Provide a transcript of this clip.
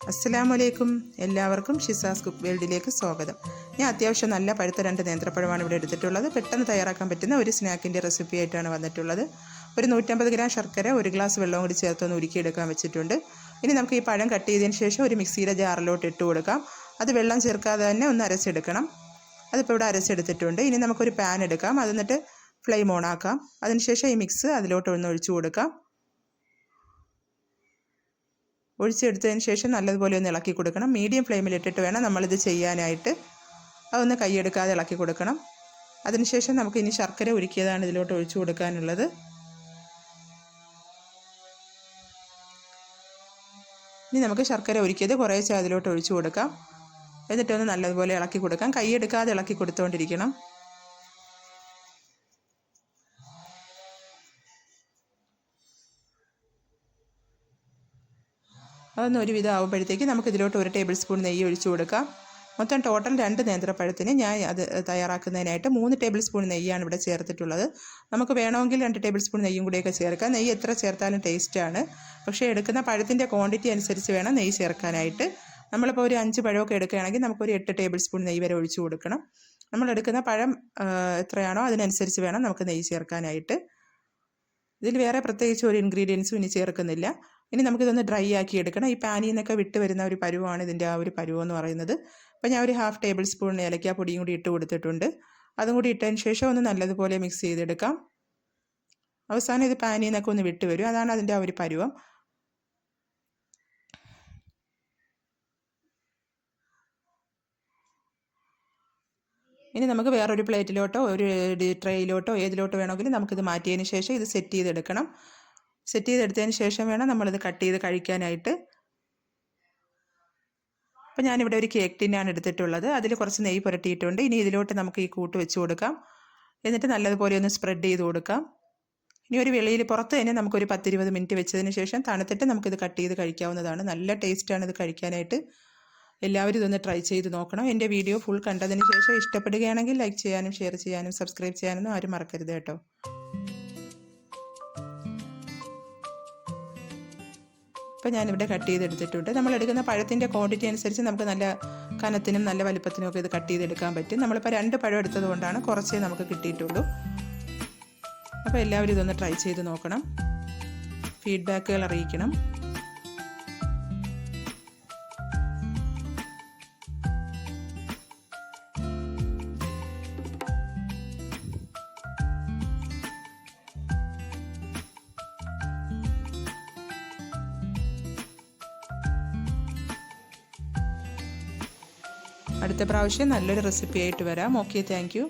അസ്സലാമലൈക്കും. എല്ലാവർക്കും ഷിസാസ് കുക്ക് വേൾഡിലേക്ക് സ്വാഗതം. ഞാൻ അത്യാവശ്യം നല്ല പഴുത്ത 2 നേന്ത്രപ്പഴമാണ് ഇവിടെ എടുത്തിട്ടുള്ളത്. പെട്ടെന്ന് തയ്യാറാക്കാൻ പറ്റുന്ന ഒരു സ്നാക്കിൻ്റെ റെസിപ്പി ആയിട്ടാണ് വന്നിട്ടുള്ളത്. ഒരു 150 ഗ്രാം ശർക്കര, 1 ഗ്ലാസ് വെള്ളം കൂടി ചേർത്തൊന്ന് ഉരുക്കിയെടുക്കാൻ വെച്ചിട്ടുണ്ട്. ഇനി നമുക്ക് ഈ പഴം കട്ട് ചെയ്തതിന് ശേഷം ഒരു മിക്സിയുടെ ജാറിലോട്ട് ഇട്ട് കൊടുക്കാം. അത് വെള്ളം ചേർക്കാതെ തന്നെ ഒന്ന് അരച്ചെടുക്കണം. അതിപ്പോൾ ഇവിടെ അരച്ചെടുത്തിട്ടുണ്ട്. ഇനി നമുക്കൊരു പാൻ എടുക്കാം. അത് എന്നിട്ട് ഫ്ലെയിം ഓൺ ആക്കാം. അതിനുശേഷം ഈ മിക്സ് അതിലോട്ട് ഒന്ന് ഒഴിച്ചു കൊടുക്കാം. ഒഴിച്ചെടുത്തതിന് ശേഷം നല്ലതുപോലെ ഒന്ന് ഇളക്കി കൊടുക്കണം. മീഡിയം ഫ്ലെയിമിലിട്ടിട്ട് വേണം നമ്മളിത് ചെയ്യാനായിട്ട്. അതൊന്ന് കൈയെടുക്കാതെ ഇളക്കി കൊടുക്കണം. അതിനുശേഷം നമുക്ക് ഇനി ശർക്കര ഉരുക്കിയതാണ് ഇതിലോട്ട് ഒഴിച്ചു കൊടുക്കാനുള്ളത്. ഇനി നമുക്ക് ശർക്കര ഉരുക്കിയത് കുറേശ്ശെ അതിലോട്ട് ഒഴിച്ചു കൊടുക്കാം. എന്നിട്ടൊന്ന് നല്ലതുപോലെ ഇളക്കി കൊടുക്കാം. കൈയെടുക്കാതെ ഇളക്കി കൊടുത്തുകൊണ്ടിരിക്കണം. അതൊന്ന് ഒരുവിധം ആകുമ്പോഴത്തേക്ക് നമുക്ക് ഇതിലോട്ട് 1 ടേബിൾ സ്പൂൺ നെയ്യ് ഒഴിച്ചു കൊടുക്കാം. മൊത്തം ടോട്ടൽ 2 നേന്ത്രപ്പഴത്തിന് ഞാൻ അത് തയ്യാറാക്കുന്നതിനായിട്ട് 3 ടേബിൾ സ്പൂൺ നെയ്യാണ് ഇവിടെ ചേർത്തിട്ടുള്ളത്. നമുക്ക് വേണമെങ്കിൽ 2 ടേബിൾ സ്പൂൺ നെയ്യും കൂടിയൊക്കെ ചേർക്കാം. നെയ്യ് എത്ര ചേർത്താലും ടേസ്റ്റാണ്. പക്ഷേ എടുക്കുന്ന പഴത്തിൻ്റെ ക്വാണ്ടിറ്റി അനുസരിച്ച് വേണം നെയ്യ് ചേർക്കാനായിട്ട്. നമ്മളിപ്പോൾ ഒരു 5 പഴമൊക്കെ എടുക്കുകയാണെങ്കിൽ നമുക്കൊരു 8 ടേബിൾ സ്പൂൺ നെയ്യ് വരെ ഒഴിച്ചു കൊടുക്കണം. നമ്മളെടുക്കുന്ന പഴം എത്രയാണോ അതിനനുസരിച്ച് വേണം നമുക്ക് നെയ്യ് ചേർക്കാനായിട്ട്. ഇതിൽ വേറെ പ്രത്യേകിച്ച് ഒരു ഇൻഗ്രീഡിയൻസും ഇനി ചേർക്കുന്നില്ല. ഇനി നമുക്കിതൊന്ന് ഡ്രൈ ആക്കി എടുക്കണം. ഈ പാനിൽ നിന്നൊക്കെ വിട്ട് വരുന്ന ഒരു പരുവമാണ് ഇതിൻ്റെ ആ ഒരു പരുവം എന്ന് പറയുന്നത്. അപ്പോൾ ഞാൻ ഒരു 1/2 ടേബിൾ സ്പൂൺ ഏലക്കാപ്പൊടിയും കൂടി ഇട്ട് കൊടുത്തിട്ടുണ്ട്. അതും കൂടി ഇട്ടതിന് ശേഷം ഒന്ന് നല്ലതുപോലെ മിക്സ് ചെയ്തെടുക്കാം. അവസാനം ഇത് പാനിൽ നിന്നൊക്കെ ഒന്ന് വിട്ട് വരും. അതാണ് അതിൻ്റെ ആ ഒരു പരുവം. ഇനി നമുക്ക് വേറൊരു പ്ലേറ്റിലോട്ടോ ഒരു ട്രേയിലോട്ടോ ഏതിലോട്ടോ വേണമെങ്കിലും നമുക്കിത് മാറ്റിയതിന് ശേഷം ഇത് സെറ്റ് ചെയ്തെടുക്കണം. സെറ്റ് ചെയ്തെടുത്തതിന് ശേഷം വേണം നമ്മളിത് കട്ട് ചെയ്ത് കഴിക്കാനായിട്ട്. അപ്പോൾ ഞാനിവിടെ ഒരു കേക്ക് ടിന്നാണ് എടുത്തിട്ടുള്ളത്. അതിൽ കുറച്ച് നെയ്യ് പുരട്ടിയിട്ടുണ്ട്. ഇനി ഇതിലോട്ട് നമുക്ക് ഈ കൂട്ട് വെച്ച് കൊടുക്കാം. എന്നിട്ട് നല്ലതുപോലെ ഒന്ന് സ്പ്രെഡ് ചെയ്ത് കൊടുക്കാം. ഇനി ഒരു വെളിയിൽ പുറത്ത് തന്നെ നമുക്കൊരു 10-20 മിനിറ്റ് വെച്ചതിന് ശേഷം തണുത്തിട്ട് നമുക്കിത് കട്ട് ചെയ്ത് കഴിക്കാവുന്നതാണ്. നല്ല ടേസ്റ്റാണ് ഇത് കഴിക്കാനായിട്ട്. എല്ലാവരും ഇതൊന്ന് ട്രൈ ചെയ്ത് നോക്കണം. എൻ്റെ വീഡിയോ ഫുൾ കണ്ടതിന് ശേഷം ഇഷ്ടപ്പെടുകയാണെങ്കിൽ ലൈക്ക് ചെയ്യാനും ഷെയർ ചെയ്യാനും സബ്സ്ക്രൈബ് ചെയ്യാനൊന്നും ആരും മറക്കരുത് കേട്ടോ. ഇപ്പോൾ ഞാനിവിടെ കട്ട് ചെയ്തെടുത്തിട്ടുണ്ട്. നമ്മളെടുക്കുന്ന പഴത്തിൻ്റെ ക്വാണ്ടിറ്റി അനുസരിച്ച് നമുക്ക് നല്ല കനത്തിനും നല്ല വലുപ്പത്തിനും ഒക്കെ ഇത് കട്ട് ചെയ്തെടുക്കാൻ പറ്റും. നമ്മളിപ്പോൾ 2 പഴം എടുത്തത് കൊണ്ടാണ് കുറച്ചേ നമുക്ക് കിട്ടിയിട്ടുള്ളൂ. അപ്പോൾ എല്ലാവരും ഇതൊന്ന് ട്രൈ ചെയ്ത് നോക്കണം. ഫീഡ്ബാക്കുകൾ അറിയിക്കണം. അടുത്ത പ്രാവശ്യം നല്ലൊരു റെസിപ്പി ആയിട്ട് വരാം. Okay, thank you.